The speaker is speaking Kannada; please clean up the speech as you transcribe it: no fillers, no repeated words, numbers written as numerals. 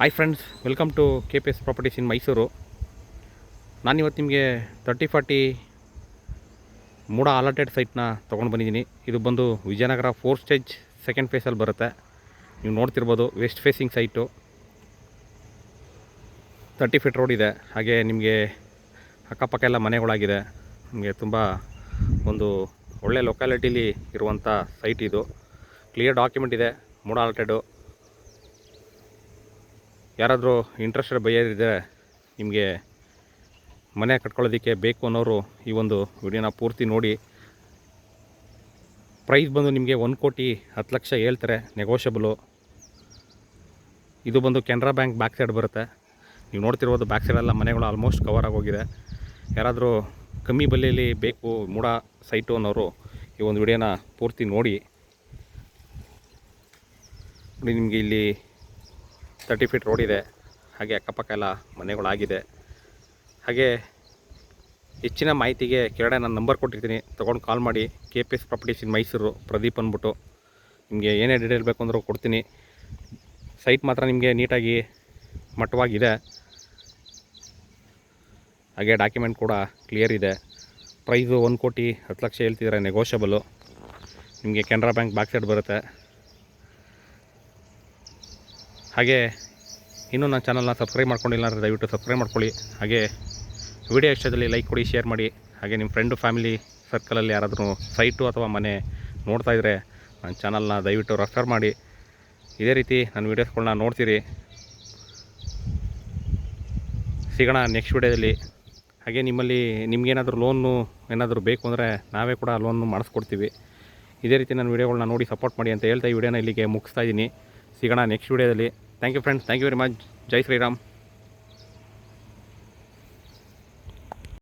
Hi friends, welcome to KPS properties in Mysuru. ನಾನಿವತ್ತು ನಿಮಗೆ 30-40 ಮೂಡ ಅಲಾಟೆಡ್ ಸೈಟ್ನ ತೊಗೊಂಡು ಬಂದಿದ್ದೀನಿ. ಇದು ಬಂದು ವಿಜಯನಗರ 4 ಸ್ಟೇಜ್ ಸೆಕೆಂಡ್ ಫೇಸಲ್ಲಿ ಬರುತ್ತೆ. ನೀವು ನೋಡ್ತಿರ್ಬೋದು, west facing site, 30 feet road ಇದೆ. ಹಾಗೆ ನಿಮಗೆ ಅಕ್ಕಪಕ್ಕ ಎಲ್ಲ ಮನೆಗಳಾಗಿದೆ. ನಿಮಗೆ ತುಂಬ ಒಂದು ಒಳ್ಳೆ ಲೊಕ್ಯಾಲಿಟಿಲಿ ಇರುವಂಥ ಸೈಟ್ ಇದು. ಕ್ಲಿಯರ್ ಡಾಕ್ಯುಮೆಂಟ್ ಇದೆ, ಮೂಡ ಅಲಾಟೆಡು. ಯಾರಾದರೂ ಇಂಟ್ರೆಸ್ಟೆಡ್ ಬೈಯರ್ ಇದ್ದರೆ, ನಿಮಗೆ ಮನೆ ಕಟ್ಕೊಳ್ಳೋದಕ್ಕೆ ಬೇಕು ಅನ್ನೋರು ಈ ಒಂದು ವಿಡಿಯೋನ ಪೂರ್ತಿ ನೋಡಿ. ಪ್ರೈಸ್ ಬಂದು ನಿಮಗೆ 1,10,00,000 ಹೇಳ್ತಾರೆ, ನೆಗೋಷಿಯಬಲು. ಇದು ಬಂದು ಕೆನರಾ ಬ್ಯಾಂಕ್ ಬ್ಯಾಕ್ ಸೈಡ್ ಬರುತ್ತೆ. ನೀವು ನೋಡ್ತಿರ್ಬೋದು, ಬ್ಯಾಕ್ ಸೈಡೆಲ್ಲ ಮನೆಗಳು ಆಲ್ಮೋಸ್ಟ್ ಕವರ್ ಆಗೋಗಿದೆ. ಯಾರಾದರೂ ಕಮ್ಮಿ ಬೆಲೆಯಲ್ಲಿ ಬೇಕು ಮೂಡ ಸೈಟು ಅನ್ನೋರು ಈ ಒಂದು ವಿಡಿಯೋನ ಪೂರ್ತಿ ನೋಡಿ. ನಿಮಗೆ ಇಲ್ಲಿ 30 ಫೀಟ್ ರೋಡ್ ಇದೆ. ಹಾಗೆ ಅಕ್ಕಪಕ್ಕ ಎಲ್ಲ ಮನೆಗಳಾಗಿದೆ. ಹಾಗೆ ಹೆಚ್ಚಿನ ಮಾಹಿತಿಗೆ ಕೆಳಗಡೆ ನಾನು ನಂಬರ್ ಕೊಟ್ಟಿರ್ತೀನಿ, ತೊಗೊಂಡು ಕಾಲ್ ಮಾಡಿ. KPS properties in Mysuru, Pradeep ಅಂದ್ಬಿಟ್ಟು. ನಿಮಗೆ ಏನೇ ಡೀಟೇಲ್ ಬೇಕು ಅಂದರೂ ಕೊಡ್ತೀನಿ. ಸೈಟ್ ಮಾತ್ರ ನಿಮಗೆ ನೀಟಾಗಿ ಮಟ್ಟವಾಗಿದೆ. ಹಾಗೆ ಡಾಕ್ಯುಮೆಂಟ್ ಕೂಡ ಕ್ಲಿಯರ್ ಇದೆ. ಪ್ರೈಸು 1,10,00,000 ಹೇಳ್ತಿದ್ದಾರೆ, ನೆಗೋಷಿಯಬಲು. ನಿಮಗೆ ಕೆನರಾ ಬ್ಯಾಂಕ್ ಬ್ಯಾಕ್ ಸೈಡ್ ಬರುತ್ತೆ. ಹಾಗೆ ಇನ್ನೂ ನನ್ನ ಚಾನಲ್ನ ಸಬ್ಸ್ಕ್ರೈಬ್ ಮಾಡ್ಕೊಂಡಿಲ್ಲ ಅಂದರೆ ದಯವಿಟ್ಟು ಸಬ್ಸ್ಕ್ರೈಬ್ ಮಾಡ್ಕೊಳ್ಳಿ. ಹಾಗೆ ವಿಡಿಯೋ ಇಷ್ಟದಲ್ಲಿ ಲೈಕ್ ಕೊಡಿ, ಶೇರ್ ಮಾಡಿ. ಹಾಗೆ ನಿಮ್ಮ ಫ್ರೆಂಡು ಫ್ಯಾಮಿಲಿ ಸರ್ಕಲಲ್ಲಿ ಯಾರಾದರೂ ಸೈಟು ಅಥವಾ ಮನೆ ನೋಡ್ತಾಯಿದ್ರೆ ನನ್ನ ಚಾನಲ್ನ ದಯವಿಟ್ಟು ರೆಫರ್ ಮಾಡಿ. ಇದೇ ರೀತಿ ನನ್ನ ವೀಡಿಯೋಸ್ಗಳನ್ನ ನೋಡ್ತೀರಿ. ಸಿಗೋಣ ನೆಕ್ಸ್ಟ್ ವಿಡಿಯೋದಲ್ಲಿ. ಹಾಗೆ ನಿಮಗೇನಾದರೂ ಲೋನು ಏನಾದರೂ ಬೇಕು ಅಂದರೆ ನಾವೇ ಕೂಡ ಲೋನು ಮಾಡಿಸ್ಕೊಡ್ತೀವಿ. ಇದೇ ರೀತಿ ನನ್ನ ವೀಡಿಯೋಗಳನ್ನ ನೋಡಿ ಸಪೋರ್ಟ್ ಮಾಡಿ ಅಂತ ಹೇಳ್ತಾ ಈ ವಿಡಿಯೋನ ಇಲ್ಲಿಗೆ ಮುಗಿಸ್ತಾ ಇದ್ದೀನಿ. ಸಿಗೋಣ ನೆಕ್ಸ್ಟ್ ವಿಡಿಯೋದಲ್ಲಿ. Thank you friends, thank you very much. ಜೈ ಶ್ರೀರಾಮ್.